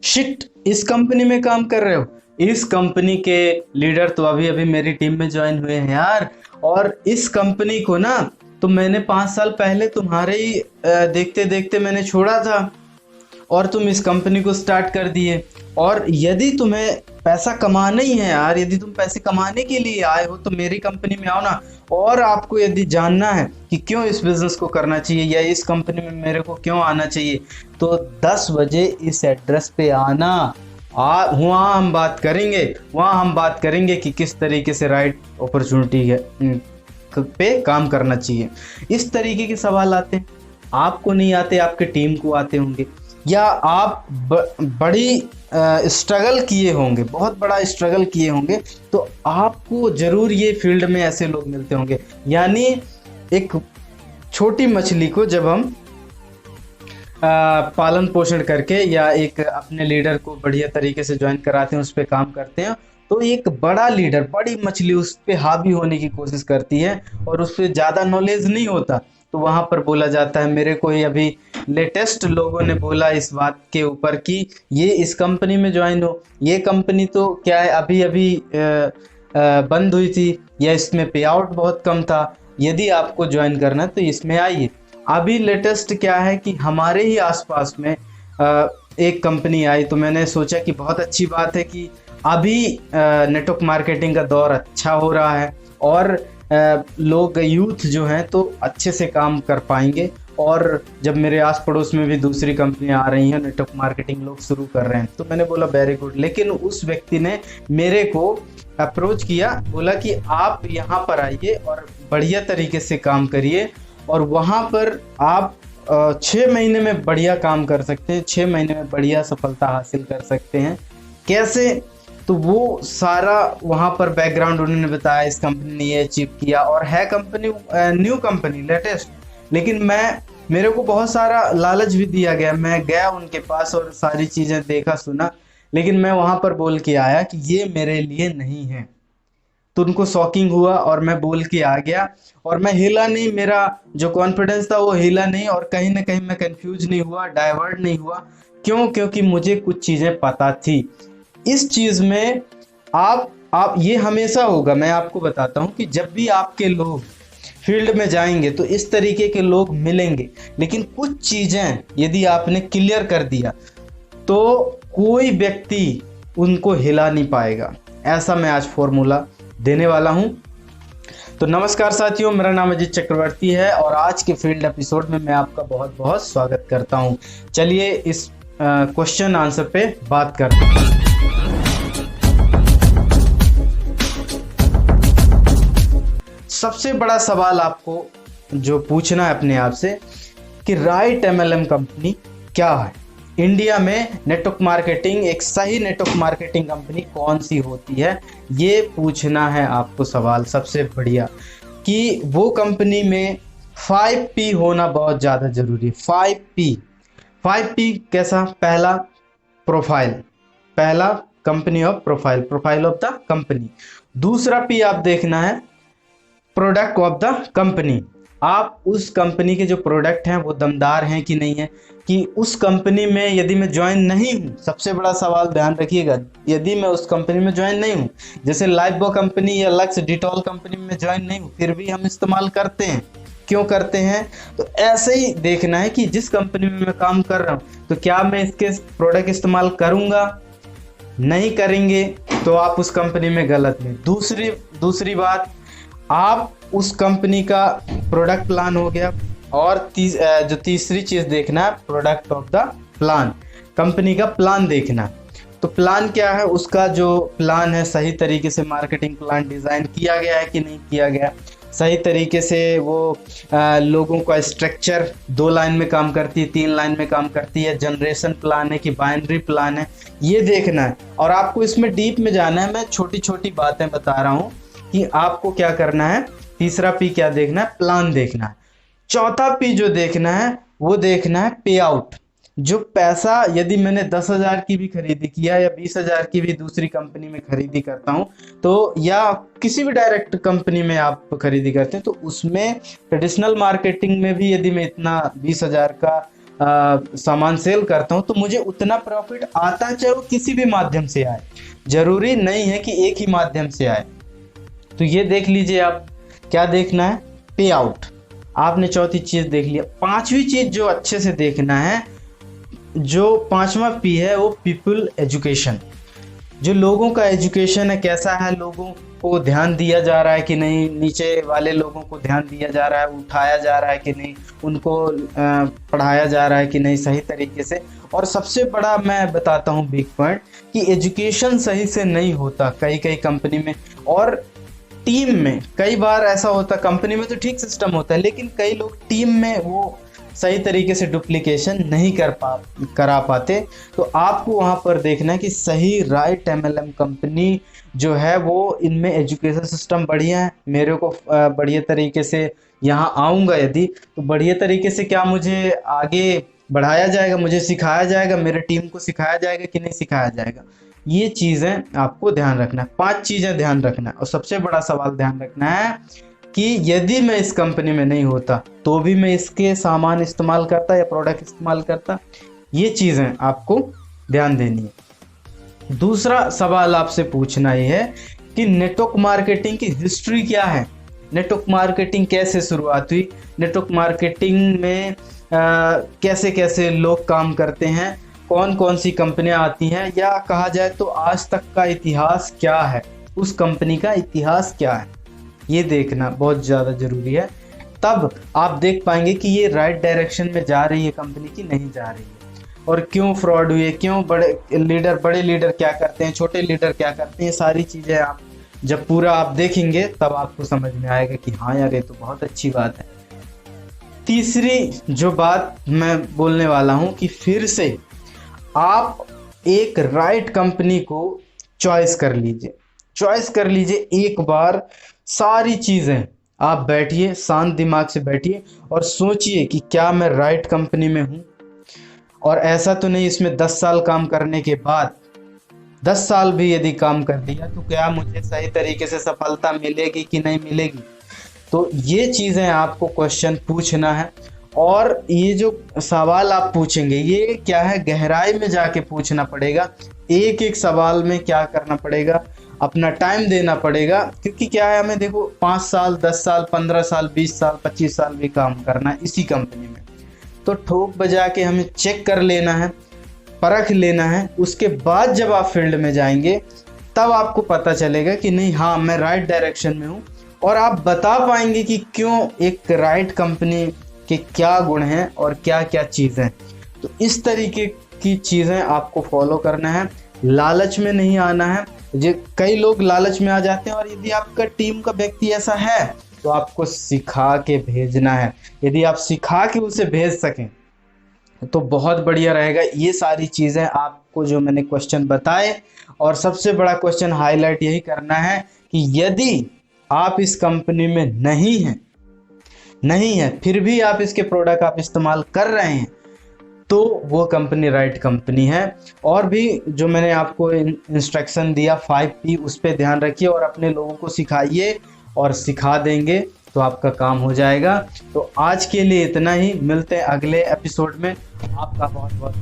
Shit, इस company में काम कर रहे हो। इस कंपनी के लीडर तो अभी अभी मेरी टीम में ज्वाइन हुए हैं यार। और इस कंपनी को ना तो मैंने 5 साल पहले तुम्हारे ही देखते देखते मैंने छोड़ा था, और तुम इस कंपनी को स्टार्ट कर दिए। और यदि तुम्हें पैसा कमाना ही है यार, यदि तुम पैसे कमाने के लिए आए हो तो मेरी कंपनी में आओ ना। और आपको यदि जानना है कि क्यों इस बिजनेस को करना चाहिए या इस कंपनी में मेरे को क्यों आना चाहिए, तो 10 बजे इस एड्रेस पे आना। वहाँ हम बात करेंगे, वहाँ हम बात करेंगे कि किस तरीके से राइट अपॉर्चुनिटी है पे काम करना चाहिए। इस तरीके के सवाल आते हैं, आपको नहीं आते, आपके टीम को आते होंगे, या आप बड़ी स्ट्रगल किए होंगे, बहुत बड़ा स्ट्रगल किए होंगे, तो आपको जरूर ये फील्ड में ऐसे लोग मिलते होंगे। यानी एक छोटी मछली को जब हम पालन पोषण करके या एक अपने लीडर को बढ़िया तरीके से ज्वाइन कराते हैं, उस पर काम करते हैं, तो एक बड़ा लीडर, बड़ी मछली उस पर हावी होने की कोशिश करती है और उस पर ज़्यादा नॉलेज नहीं होता, तो वहाँ पर बोला जाता है। मेरे को ही अभी लेटेस्ट लोगों ने बोला इस बात के ऊपर कि ये इस कंपनी में ज्वाइन हो, ये कंपनी तो क्या है अभी अभी बंद हुई थी, या इसमें पे आउट बहुत कम था, यदि आपको ज्वाइन करना है तो इसमें आइए। अभी लेटेस्ट क्या है कि हमारे ही आसपास में एक कंपनी आई, तो मैंने सोचा कि बहुत अच्छी बात है कि अभी नेटवर्क मार्केटिंग का दौर अच्छा हो रहा है और लोग यूथ जो हैं तो अच्छे से काम कर पाएंगे। और जब मेरे आस पड़ोस में भी दूसरी कंपनियां आ रही हैं, नेटवर्क मार्केटिंग लोग शुरू कर रहे हैं, तो मैंने बोला वेरी गुड। लेकिन उस व्यक्ति ने मेरे को अप्रोच किया, बोला कि आप यहाँ पर आइए और बढ़िया तरीके से काम करिए, और वहाँ पर आप 6 महीने में बढ़िया काम कर सकते हैं, 6 महीने में बढ़िया सफलता हासिल कर सकते हैं। कैसे? तो वो सारा वहाँ पर बैकग्राउंड उन्होंने बताया, इस कंपनी ने ये अचीव किया, और है कंपनी न्यू कंपनी लेटेस्ट। लेकिन मेरे को बहुत सारा लालच भी दिया गया, मैं गया उनके पास और सारी चीज़ें देखा सुना, लेकिन मैं वहाँ पर बोल के आया कि ये मेरे लिए नहीं है। तो उनको शॉकिंग हुआ और मैं बोल के आ गया, और मैं हिला नहीं, मेरा जो कॉन्फिडेंस था वो हिला नहीं, और कहीं ना कहीं मैं कंफ्यूज नहीं हुआ, डाइवर्ट नहीं हुआ। क्यों? क्योंकि मुझे कुछ चीज़ें पता थी। इस चीज़ में आप ये हमेशा होगा, मैं आपको बताता हूँ कि जब भी आपके लोग फील्ड में जाएंगे तो इस तरीके के लोग मिलेंगे, लेकिन कुछ चीज़ें यदि आपने क्लियर कर दिया तो कोई व्यक्ति उनको हिला नहीं पाएगा। ऐसा मैं आज फॉर्मूला देने वाला हूं। तो नमस्कार साथियों, मेरा नाम अजीत चक्रवर्ती है और आज के फील्ड एपिसोड में मैं आपका बहुत बहुत स्वागत करता हूं। चलिए इस क्वेश्चन आंसर पे बात करते हैं। सबसे बड़ा सवाल आपको जो पूछना है अपने आप से कि राइट एमएलएम कंपनी क्या है? इंडिया में नेटवर्क मार्केटिंग, एक सही नेटवर्क मार्केटिंग कंपनी कौन सी होती है, ये पूछना है आपको सवाल सबसे बढ़िया। कि वो कंपनी में 5P होना बहुत ज़्यादा ज़रूरी है। 5P कैसा? पहला प्रोफाइल, पहला company of profile, profile of the company. दूसरा P आप देखना है प्रोडक्ट ऑफ द कंपनी। आप उस कंपनी के जो प्रोडक्ट हैं वो दमदार हैं कि नहीं है, कि उस कंपनी में यदि मैं ज्वाइन नहीं हूँ, सबसे बड़ा सवाल ध्यान रखिएगा, यदि मैं उस कंपनी में ज्वाइन नहीं हूँ, जैसे लाइफबॉय कंपनी या लक्स डिटॉल कंपनी में ज्वाइन नहीं हूँ, फिर भी हम इस्तेमाल करते हैं। क्यों करते हैं? तो ऐसे ही देखना है कि जिस कंपनी में मैं काम कर रहा हूँ तो क्या मैं इसके प्रोडक्ट इस्तेमाल करूँगा, नहीं करेंगे तो आप उस कंपनी में गलत हैं। दूसरी बात, आप उस कंपनी का प्रोडक्ट प्लान हो गया, और जो तीसरी चीज़ देखना है product of the plan, company का प्लान देखना। तो प्लान क्या है? उसका जो प्लान है सही तरीके से मार्केटिंग प्लान डिज़ाइन किया गया है कि नहीं किया गया, सही तरीके से वो लोगों का स्ट्रक्चर 2 लाइन में काम करती है, 3 लाइन में काम करती है, जनरेशन प्लान है कि बाइनरी प्लान है, ये देखना है। और आपको इसमें डीप में जाना है, मैं छोटी छोटी बातें बता रहा हूँ कि आपको क्या करना है। तीसरा P क्या देखना है? प्लान देखना है। चौथा P जो देखना है वो देखना है पे आउट। जो पैसा, यदि मैंने 10,000 की भी खरीदी किया या 20,000 की भी दूसरी कंपनी में खरीदी करता हूँ, तो या किसी भी डायरेक्ट कंपनी में आप खरीदी करते हैं, तो उसमें ट्रेडिशनल मार्केटिंग में भी यदि मैं इतना 20,000 का सामान सेल करता हूँ तो मुझे उतना प्रॉफिट आता है, चाहे वो किसी भी माध्यम से आए। जरूरी नहीं है कि एक ही माध्यम से आए। तो ये देख लीजिए आप, क्या देखना है, पे आउट। आपने चौथी चीज देख लिया। पांचवी चीज जो अच्छे से देखना है, जो पांचवा पी है, वो पीपल एजुकेशन। जो लोगों का एजुकेशन है, कैसा है, लोगों को ध्यान दिया जा रहा है कि नहीं, नीचे वाले लोगों को ध्यान दिया जा रहा है, उठाया जा रहा है कि नहीं, उनको पढ़ाया जा रहा है कि नहीं सही तरीके से। और सबसे बड़ा मैं बताता हूँ बिग पॉइंट, कि एजुकेशन सही से नहीं होता कई कंपनी में और टीम में। कई बार ऐसा होता, कंपनी में तो ठीक सिस्टम होता है, लेकिन कई लोग टीम में वो सही तरीके से डुप्लीकेशन नहीं करा पाते। तो आपको वहाँ पर देखना है कि सही राइट MLM कंपनी जो है वो इनमें एजुकेशन सिस्टम बढ़िया है। मेरे को बढ़िया तरीके से यहाँ आऊँगा यदि, तो बढ़िया तरीके से क्या मुझे आगे बढ़ाया जाएगा, मुझे सिखाया जाएगा, मेरे टीम को सिखाया जाएगा कि नहीं सिखाया जाएगा। ये चीज़ें आपको ध्यान रखना है। 5 चीज़ें ध्यान रखना है। और सबसे बड़ा सवाल ध्यान रखना है कि यदि मैं इस कंपनी में नहीं होता तो भी मैं इसके सामान इस्तेमाल करता या प्रोडक्ट इस्तेमाल करता। ये चीज़ें आपको ध्यान देनी है। दूसरा सवाल आपसे पूछना ये है कि नेटवर्क मार्केटिंग की हिस्ट्री क्या है, नेटवर्क मार्केटिंग कैसे शुरुआत हुई, नेटवर्क मार्केटिंग में कैसे कैसे लोग काम करते हैं, कौन कौन सी कंपनियां आती हैं, या कहा जाए तो आज तक का इतिहास क्या है, उस कंपनी का इतिहास क्या है, ये देखना बहुत ज़्यादा ज़रूरी है। तब आप देख पाएंगे कि ये राइट डायरेक्शन में जा रही है कंपनी की नहीं जा रही है, और क्यों फ्रॉड हुए, क्यों बड़े लीडर क्या करते हैं, छोटे लीडर क्या करते हैं। सारी चीज़ें आप जब पूरा आप देखेंगे तब आपको समझ में आएगा कि हाँ यार ये तो बहुत अच्छी बात है। तीसरी जो बात मैं बोलने वाला हूँ कि फिर से आप एक राइट कंपनी को चॉइस कर लीजिए एक बार। सारी चीज़ें आप बैठिए, शांत दिमाग से बैठिए और सोचिए कि क्या मैं राइट कंपनी में हूँ। और ऐसा तो नहीं इसमें 10 साल काम करने के बाद, 10 साल भी यदि काम कर लिया तो क्या मुझे सही तरीके से सफलता मिलेगी कि नहीं मिलेगी। तो ये चीज़ें आपको क्वेश्चन पूछना है। और ये जो सवाल आप पूछेंगे ये क्या है, गहराई में जाके पूछना पड़ेगा। एक एक सवाल में क्या करना पड़ेगा, अपना टाइम देना पड़ेगा। क्योंकि क्या है, हमें देखो 5 साल 10 साल 15 साल 20 साल 25 साल भी काम करना है इसी कंपनी में। तो ठोक बजा के हमें चेक कर लेना है, परख लेना है। उसके बाद जब आप फील्ड में जाएंगे तब आपको पता चलेगा कि नहीं हाँ मैं राइट डायरेक्शन में हूँ। और आप बता पाएंगे कि क्यों एक राइट कंपनी के क्या गुण हैं और क्या क्या चीज़ें। तो इस तरीके की चीज़ें आपको फॉलो करना है, लालच में नहीं आना है। कई लोग लालच में आ जाते हैं, और यदि आपका टीम का व्यक्ति ऐसा है तो आपको सिखा के भेजना है। यदि आप सिखा के उसे भेज सकें तो बहुत बढ़िया रहेगा। ये सारी चीज़ें आपको जो मैंने क्वेश्चन बताए, और सबसे बड़ा क्वेश्चन हाईलाइट यही करना है कि यदि आप इस कंपनी में नहीं है फिर भी आप इसके प्रोडक्ट आप इस्तेमाल कर रहे हैं तो वो कंपनी राइट कंपनी है। और भी जो मैंने आपको इंस्ट्रक्शन दिया 5P, उस पर ध्यान रखिए और अपने लोगों को सिखाइए, और सिखा देंगे तो आपका काम हो जाएगा। तो आज के लिए इतना ही, मिलते हैं अगले एपिसोड में। आपका बहुत बहुत धन्यवाद।